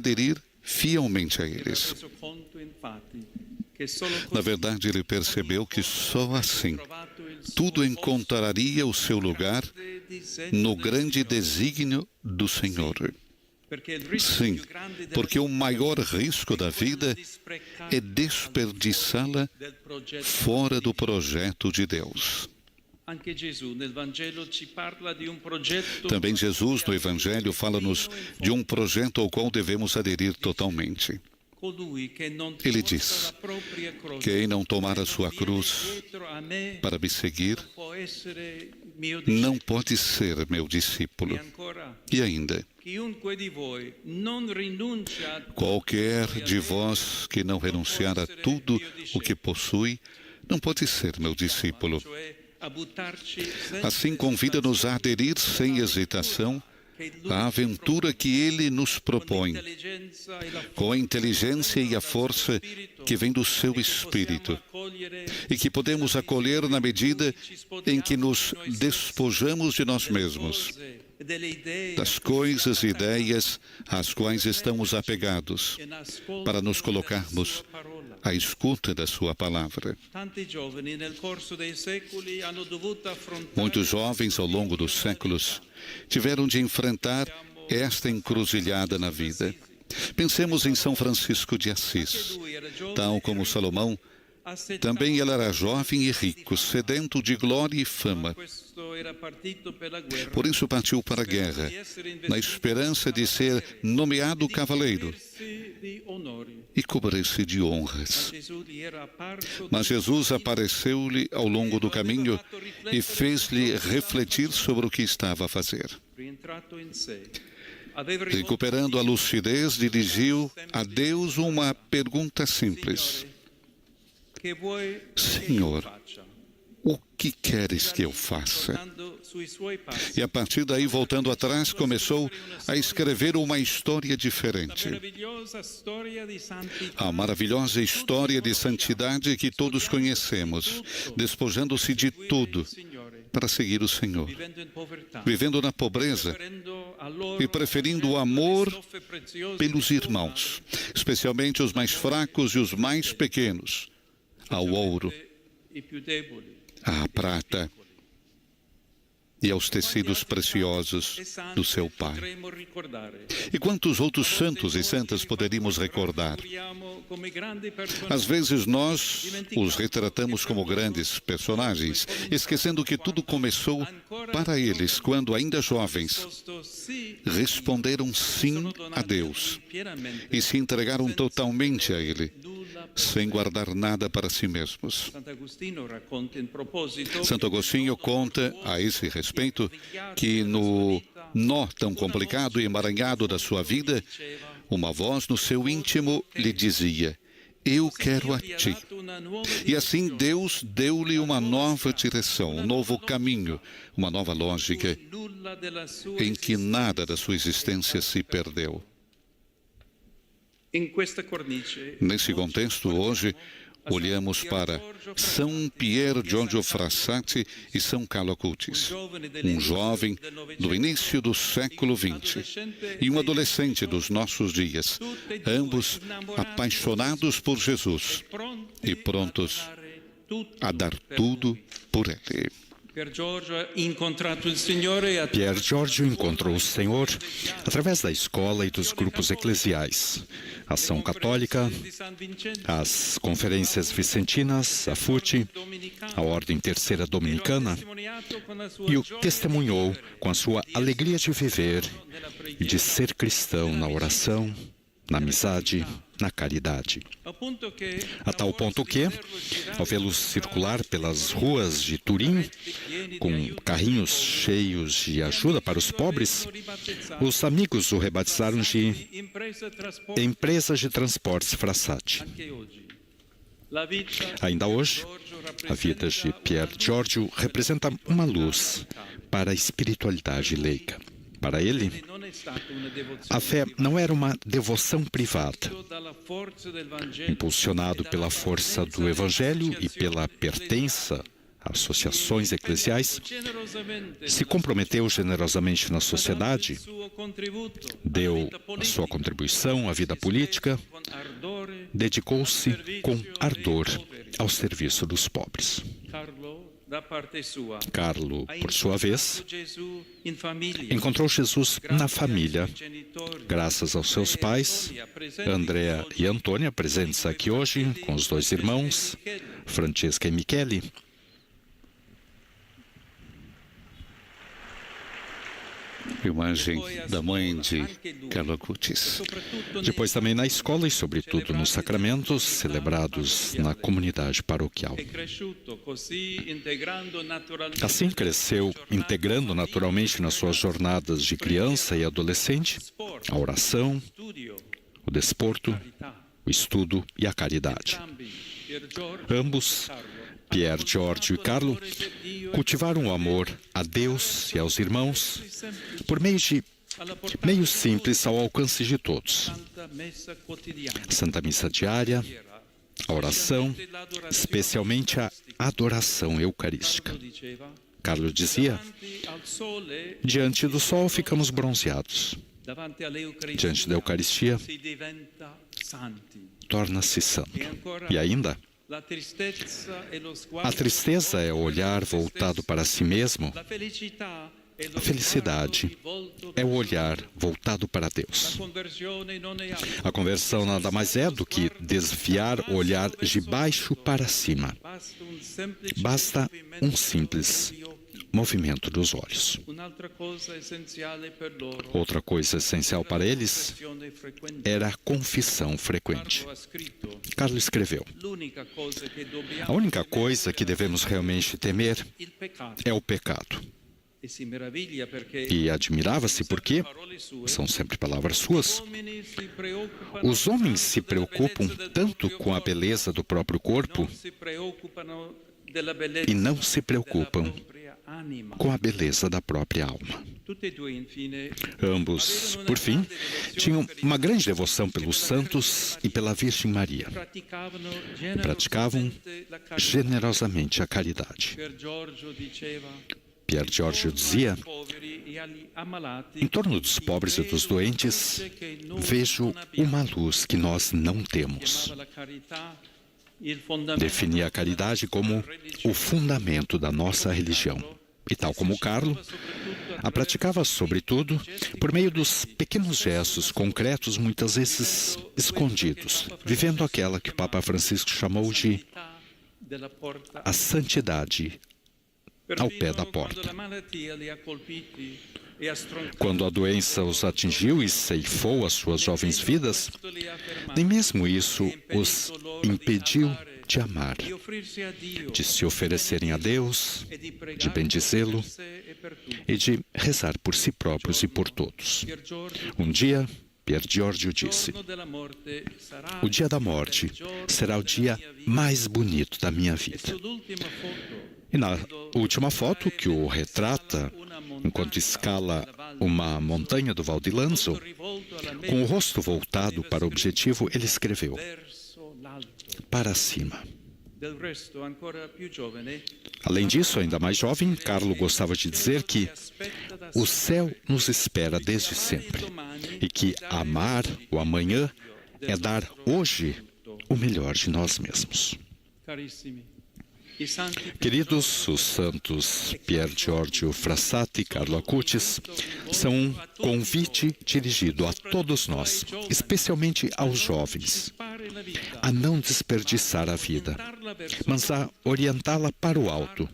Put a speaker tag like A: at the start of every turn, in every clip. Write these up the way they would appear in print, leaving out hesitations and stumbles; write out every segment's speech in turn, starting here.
A: aderir fielmente a eles. Na verdade, ele percebeu que só assim tudo encontraria o seu lugar no grande desígnio do Senhor. Sim, porque o maior risco da vida é desperdiçá-la fora do projeto de Deus. Também Jesus, no Evangelho, fala-nos de um projeto ao qual devemos aderir totalmente. Ele diz: quem não tomar a sua cruz para me seguir, não pode ser meu discípulo. E ainda, qualquer de vós que não renunciar a tudo o que possui, não pode ser meu discípulo. Assim, convida-nos a aderir sem hesitação à aventura que Ele nos propõe, com a inteligência e a força que vem do Seu Espírito, e que podemos acolher na medida em que nos despojamos de nós mesmos, das coisas e ideias às quais estamos apegados, para nos colocarmos à escuta da Sua palavra. Muitos jovens, ao longo dos séculos, tiveram de enfrentar esta encruzilhada na vida. Pensemos em São Francisco de Assis. Tal como Salomão, também ele era jovem e rico, sedento de glória e fama. Por isso partiu para a guerra, na esperança de ser nomeado cavaleiro e cobrir-se de honras. Mas Jesus apareceu-lhe ao longo do caminho e fez-lhe refletir sobre o que estava a fazer. Recuperando a lucidez, dirigiu a Deus uma pergunta simples: Senhor, o que queres que eu faça? E a partir daí, voltando atrás, começou a escrever uma história diferente. A maravilhosa história de santidade que todos conhecemos, despojando-se de tudo para seguir o Senhor, vivendo na pobreza e preferindo o amor pelos irmãos, especialmente os mais fracos e os mais pequenos, ao ouro, à prata e aos tecidos preciosos do seu Pai. E quantos outros santos e santas poderíamos recordar? Às vezes nós os retratamos como grandes personagens, esquecendo que tudo começou para eles quando, ainda jovens, responderam sim a Deus e se entregaram totalmente a Ele, sem guardar nada para si mesmos. Santo Agostinho conta a esse respeito que no nó tão complicado e emaranhado da sua vida, uma voz no seu íntimo lhe dizia: eu quero a ti. E assim Deus deu-lhe uma nova direção, um novo caminho, uma nova lógica, em que nada da sua existência se perdeu. Nesse contexto, hoje, olhamos para São Pier Giorgio Frassati e São Carlo Acutis, um jovem do início do século XX e um adolescente dos nossos dias, ambos apaixonados por Jesus e prontos a dar tudo por Ele.
B: Pier Giorgio encontrou o Senhor através da escola e dos grupos eclesiais, a Ação Católica, as Conferências Vicentinas, a FUT, a Ordem Terceira Dominicana, e o testemunhou com a sua alegria de viver e de ser cristão na oração, na amizade, na caridade. A tal ponto que, ao vê-lo circular pelas ruas de Turim, com carrinhos cheios de ajuda para os pobres, os amigos o rebatizaram de Empresa de Transportes Frassati. Ainda hoje, a vida de Pier Giorgio representa uma luz para a espiritualidade laica. Para ele, a fé não era uma devoção privada. Impulsionado pela força do Evangelho e pela pertença associações eclesiais, se comprometeu generosamente na sociedade, deu a sua contribuição à vida política, dedicou-se com ardor ao serviço dos pobres. Carlo, por sua vez, encontrou Jesus na família, graças aos seus pais, Andrea e Antônia, presentes aqui hoje, com os dois irmãos, Francesca e Michele.
A: Imagem da mãe de Carlo Acutis.
B: Depois também na escola e, sobretudo, nos sacramentos celebrados na comunidade paroquial. Assim cresceu, integrando naturalmente nas suas jornadas de criança e adolescente a oração, o desporto, o estudo e a caridade. Ambos, Pier Giorgio e Carlo, cultivaram o amor a Deus e aos irmãos por meio de meios simples ao alcance de todos. A Santa Missa diária, a oração, especialmente a adoração eucarística. Carlo dizia: diante do sol ficamos bronzeados. Diante da Eucaristia, torna-se santo. E ainda, a tristeza é o olhar voltado para si mesmo. A felicidade é o olhar voltado para Deus. A conversão nada mais é do que desviar o olhar de baixo para cima. Basta um simples movimento dos olhos. Outra coisa essencial para eles era a confissão frequente. Carlo escreveu: a única coisa que devemos realmente temer é o pecado. E admirava-se porque, são sempre palavras suas, os homens se preocupam tanto com a beleza do próprio corpo e não se preocupam com a beleza da própria alma. Ambos, por fim, tinham uma grande devoção pelos santos e pela Virgem Maria. E praticavam generosamente a caridade. Pier Giorgio dizia: em torno dos pobres e dos doentes, vejo uma luz que nós não temos. Definia a caridade como o fundamento da nossa religião. E tal como Carlo, a praticava sobretudo por meio dos pequenos gestos concretos, muitas vezes escondidos, vivendo aquela que o Papa Francisco chamou de a santidade ao pé da porta. Quando a doença os atingiu e ceifou as suas jovens vidas, nem mesmo isso os impediu de amar, de se oferecerem a Deus, de bendizê-lo e de rezar por si próprios e por todos. Um dia, Pier Giorgio disse: o dia da morte será o dia mais bonito da minha vida. E na última foto, que o retrata enquanto escala uma montanha do Val di Lanzo, com o rosto voltado para o objetivo, ele escreveu: para cima. Além disso, ainda mais jovem, Carlo gostava de dizer que o céu nos espera desde sempre e que amar o amanhã é dar hoje o melhor de nós mesmos. Queridos, os santos Pier Giorgio Frassati e Carlo Acutis são um convite dirigido a todos nós, especialmente aos jovens, a não desperdiçar a vida, mas a orientá-la para o alto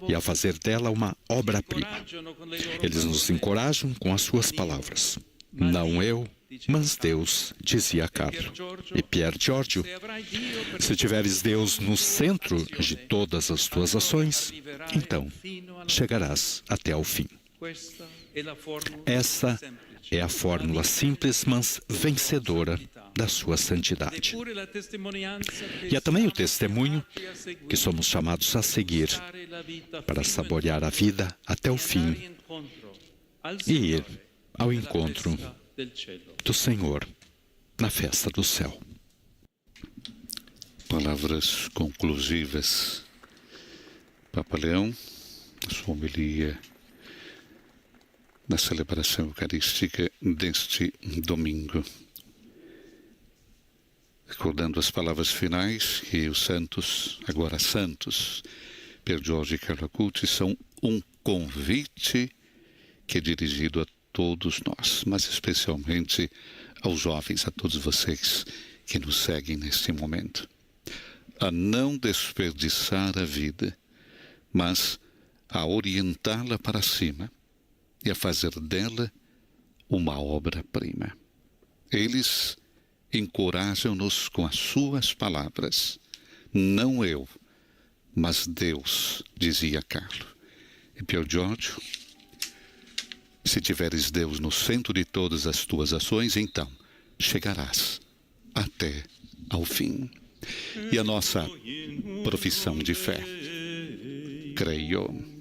B: e a fazer dela uma obra-prima. Eles nos encorajam com as suas palavras. Não eu, mas Deus, dizia Carlo. E Pier Giorgio: se tiveres Deus no centro de todas as tuas ações, então chegarás até ao fim. Essa é a fórmula simples, mas vencedora da sua santidade. E é também o testemunho que somos chamados a seguir para saborear a vida até o fim e ir ao encontro do Senhor na festa do céu.
A: Palavras conclusivas Papa Leão, a sua homilia na celebração eucarística deste domingo, recordando as palavras finais que os santos, agora santos, Pier Giorgio e Carlo Acutis, são um convite que é dirigido a todos nós, mas especialmente aos jovens, a todos vocês que nos seguem neste momento, a não desperdiçar a vida, mas a orientá-la para cima e a fazer dela uma obra-prima. Eles encorajam-nos com as suas palavras. Não eu, mas Deus, dizia Carlo. E Pier Giorgio, se tiveres Deus no centro de todas as tuas ações, então chegarás até ao fim. E a nossa profissão de fé, creio